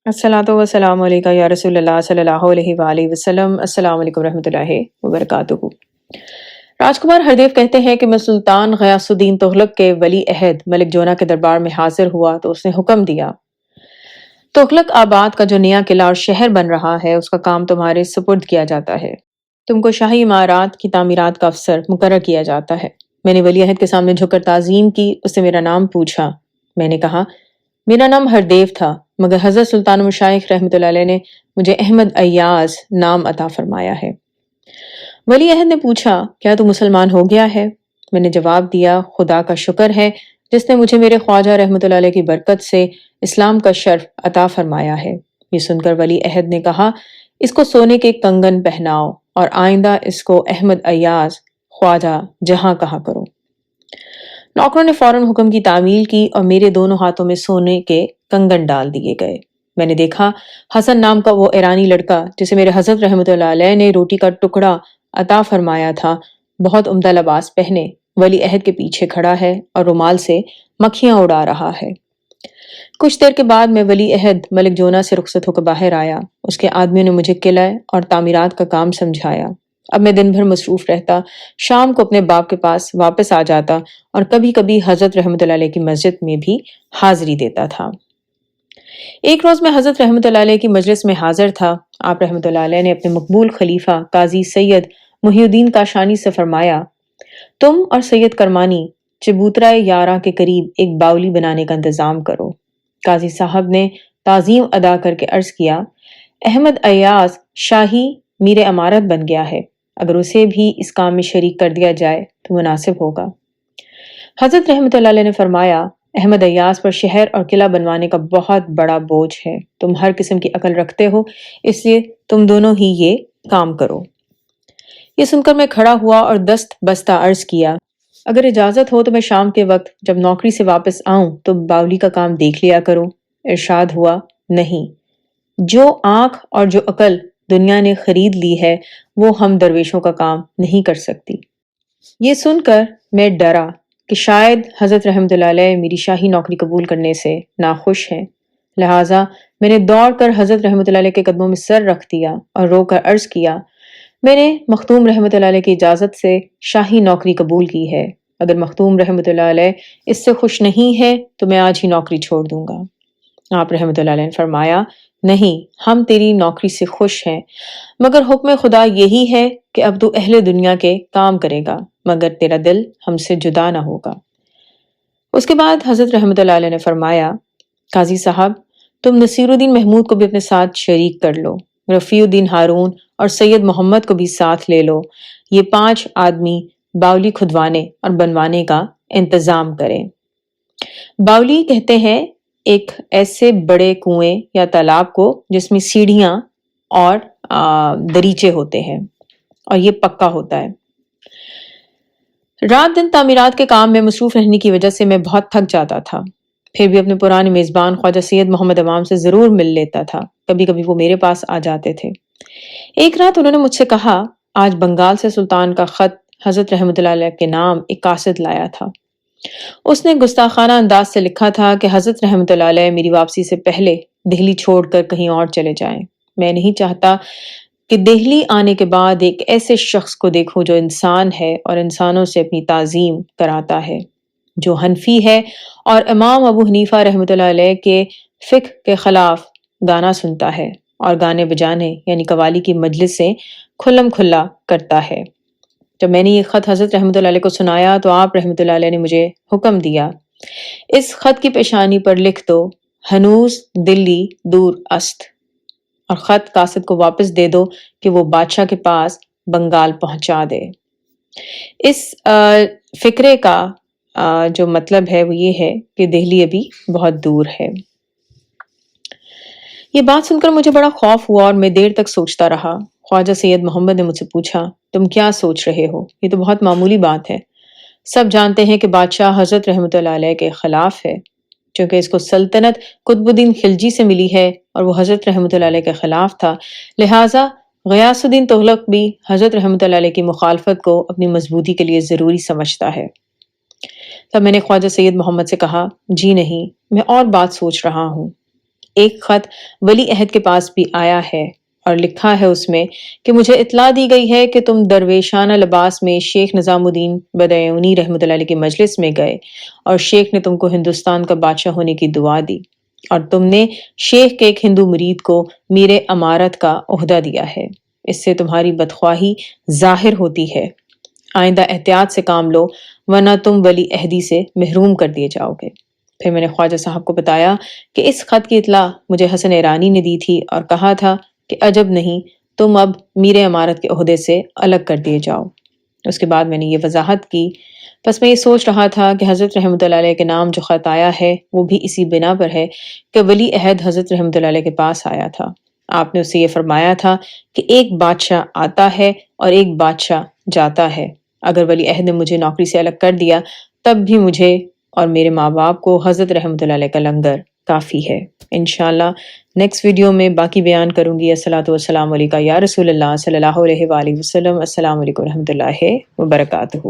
الصلاۃ والسلام علیکہ یا رسول اللہ صلی اللہ علیہ وآلہ وسلم۔ السلام علیکم ورحمۃ اللہ وبرکاتہ۔ راجکمار ہردیو کہتے ہیں کہ میں سلطان غیاث الدین تغلق کے ولی عہد ملک جونا کے دربار میں حاضر ہوا تو اس نے حکم دیا، تغلق آباد کا جو نیا قلعہ اور شہر بن رہا ہے اس کا کام تمہارے سپرد کیا جاتا ہے، تم کو شاہی عمارات کی تعمیرات کا افسر مقرر کیا جاتا ہے۔ میں نے ولی عہد کے سامنے جھک کر تعظیم کی، اس سے میرا نام پوچھا۔ میں نے کہا میرا نام ہردیو تھا، مگر حضرت سلطان مشائخ رحمۃ اللہ علیہ نے مجھے احمد ایاز نام عطا فرمایا ہے۔ ولی عہد نے پوچھا کیا تو مسلمان ہو گیا ہے؟ میں نے جواب دیا خدا کا شکر ہے جس نے مجھے میرے خواجہ رحمۃ اللہ علیہ کی برکت سے اسلام کا شرف عطا فرمایا ہے۔ یہ سن کر ولی عہد نے کہا اس کو سونے کے کنگن پہناؤ اور آئندہ اس کو احمد ایاز خواجہ جہاں کہا کرو۔ نوکروں نے فوراً حکم کی تعمیل کی اور میرے دونوں ہاتھوں میں سونے کے کنگن ڈال دیے گئے۔ میں نے دیکھا حسن نام کا وہ ایرانی لڑکا جسے میرے حضرت رحمۃ اللہ علیہ نے روٹی کا ٹکڑا عطا فرمایا تھا، بہت عمدہ لباس پہنے ولی عہد کے پیچھے کھڑا ہے اور رومال سے مکھیاں اڑا رہا ہے۔ کچھ دیر کے بعد میں ولی عہد ملک جونا سے رخصت ہو کر باہر آیا۔ اس کے آدمیوں نے مجھے قلعہ اور تعمیرات کا کام سمجھایا۔ اب میں دن بھر مصروف رہتا، شام کو اپنے باپ کے پاس واپس آ جاتا اور کبھی کبھی حضرت رحمۃ اللہ علیہ کی مسجد میں بھی حاضری دیتا تھا۔ ایک روز میں حضرت رحمۃ اللہ علیہ کی مجلس میں حاضر تھا۔ آپ رحمۃ اللہ علیہ نے اپنے مقبول خلیفہ قاضی سید محی الدین کاشانی سے فرمایا تم اور سید کرمانی چبوترہ یارہ کے قریب ایک باولی بنانے کا انتظام کرو۔ قاضی صاحب نے تعظیم ادا کر کے عرض کیا احمد ایاز شاہی میر امارت بن گیا ہے، اگر اسے بھی اس کام میں شریک کر دیا جائے تو مناسب ہوگا۔ حضرت رحمۃ اللہ علیہ نے فرمایا احمد ایاز پر شہر اور قلعہ بنوانے کا بہت بڑا بوجھ ہے، تم ہر قسم کی عقل رکھتے ہو، اس لیے تم دونوں ہی یہ کام کرو۔ یہ سن کر میں کھڑا ہوا اور دست بستہ عرض کیا اگر اجازت ہو تو میں شام کے وقت جب نوکری سے واپس آؤں تو باولی کا کام دیکھ لیا کروں۔ ارشاد ہوا نہیں، جو آنکھ اور جو عقل دنیا نے خرید لی ہے وہ ہم درویشوں کا کام نہیں کر سکتی۔ یہ سن کر میں ڈرا کہ شاید حضرت رحمۃ اللہ علیہ میری شاہی نوکری قبول کرنے سے ناخوش ہیں، لہٰذا میں نے دوڑ کر حضرت رحمۃ اللہ علیہ کے قدموں میں سر رکھ دیا اور رو کر عرض کیا میں نے مختوم رحمۃ اللہ علیہ کی اجازت سے شاہی نوکری قبول کی ہے، اگر مختوم رحمۃ اللہ علیہ اس سے خوش نہیں ہے تو میں آج ہی نوکری چھوڑ دوں گا۔ آپ رحمۃ اللہ علیہ نے فرمایا نہیں، ہم تیری نوکری سے خوش ہیں، مگر حکم خدا یہی ہے کہ اب تو اہل دنیا کے کام کرے گا، مگر تیرا دل ہم سے جدا نہ ہوگا۔ اس کے بعد حضرت رحمۃ اللہ علیہ نے فرمایا قاضی صاحب تم نصیر الدین محمود کو بھی اپنے ساتھ شریک کر لو، رفیع الدین ہارون اور سید محمد کو بھی ساتھ لے لو، یہ 5 آدمی باولی کھدوانے اور بنوانے کا انتظام کریں۔ باولی کہتے ہیں ایک ایسے بڑے کنویں یا تالاب کو جس میں سیڑھیاں اور دریچے ہوتے ہیں اور یہ پکا ہوتا ہے۔ رات دن تعمیرات کے کام میں مصروف رہنے کی وجہ سے میں بہت تھک جاتا تھا، پھر بھی اپنے پرانے میزبان خواجہ سید محمد امام سے ضرور مل لیتا تھا، کبھی کبھی وہ میرے پاس آ جاتے تھے۔ ایک رات انہوں نے مجھ سے کہا آج بنگال سے سلطان کا خط حضرت رحمۃ اللہ علیہ کے نام ایک قاصد لایا تھا، اس نے گستاخانہ انداز سے لکھا تھا کہ حضرت رحمۃ اللہ علیہ میری واپسی سے پہلے دہلی چھوڑ کر کہیں اور چلے جائیں، میں نہیں چاہتا کہ دہلی آنے کے بعد ایک ایسے شخص کو دیکھوں جو انسان ہے اور انسانوں سے اپنی تعظیم کراتا ہے، جو حنفی ہے اور امام ابو حنیفہ رحمۃ اللہ علیہ کے فقہ کے خلاف گانا سنتا ہے اور گانے بجانے یعنی قوالی کی مجلس سے کھلم کھلا کرتا ہے۔ جب میں نے یہ خط حضرت رحمۃ اللہ علیہ کو سنایا تو آپ رحمۃ اللہ علیہ نے مجھے حکم دیا اس خط کی پیشانی پر لکھ دو ہنوز دلی دور است، اور خط قاصد کو واپس دے دو کہ وہ بادشاہ کے پاس بنگال پہنچا دے۔ اس فقرے کا جو مطلب ہے وہ یہ ہے کہ دہلی ابھی بہت دور ہے۔ یہ بات سن کر مجھے بڑا خوف ہوا اور میں دیر تک سوچتا رہا۔ خواجہ سید محمد نے مجھ سے پوچھا تم کیا سوچ رہے ہو؟ یہ تو بہت معمولی بات ہے، سب جانتے ہیں کہ بادشاہ حضرت رحمۃ اللہ علیہ کے خلاف ہے، چونکہ اس کو سلطنت قطب الدین خلجی سے ملی ہے اور وہ حضرت رحمۃ اللہ علیہ کے خلاف تھا، لہٰذا غیاث الدین تغلق بھی حضرت رحمۃ اللہ علیہ کی مخالفت کو اپنی مضبوطی کے لیے ضروری سمجھتا ہے۔ تب میں نے خواجہ سید محمد سے کہا جی نہیں، میں اور بات سوچ رہا ہوں۔ ایک خط ولی عہد کے پاس بھی آیا ہے اور لکھا ہے اس میں کہ مجھے اطلاع دی گئی ہے کہ تم درویشانہ لباس میں شیخ نظام الدین بدعونی رحمۃ اللہ علیہ کی مجلس میں گئے اور شیخ نے تم کو ہندوستان کا بادشاہ ہونے کی دعا دی اور تم نے شیخ کے ایک ہندو مرید کو میر امارت کا عہدہ دیا ہے۔ اس سے تمہاری بدخواہی ظاہر ہوتی ہے۔ آئندہ احتیاط سے کام لو ورنہ تم ولی عہدی سے محروم کر دیے جاؤ گے۔ پھر میں نے خواجہ صاحب کو بتایا کہ اس خط کی اطلاع مجھے حسن ایرانی نے دی تھی اور کہا تھا کہ عجب نہیں، تم اب میر امارت کے عہدے سے الگ کر دیے جاؤ۔ اس کے بعد میں نے یہ وضاحت کی، بس میں یہ سوچ رہا تھا کہ حضرت رحمۃ اللہ علیہ کے نام جو خط آیا ہے وہ بھی اسی بنا پر ہے کہ ولی عہد حضرت رحمۃ اللہ علیہ کے پاس آیا تھا۔ آپ نے اسے یہ فرمایا تھا کہ ایک بادشاہ آتا ہے اور ایک بادشاہ جاتا ہے۔ اگر ولی عہد نے مجھے نوکری سے الگ کر دیا تب بھی مجھے اور میرے ماں باپ کو حضرت رحمۃ اللہ علیہ کا لنگر کافی ہے۔ انشاءاللہ نیکسٹ ویڈیو میں باقی بیان کروں گی۔ الصلاۃ والسلام علیکہ یا رسول اللہ صلی اللہ علیہ وآلہ وسلم۔ السلام علیکم ورحمۃ اللہ وبرکاتہ۔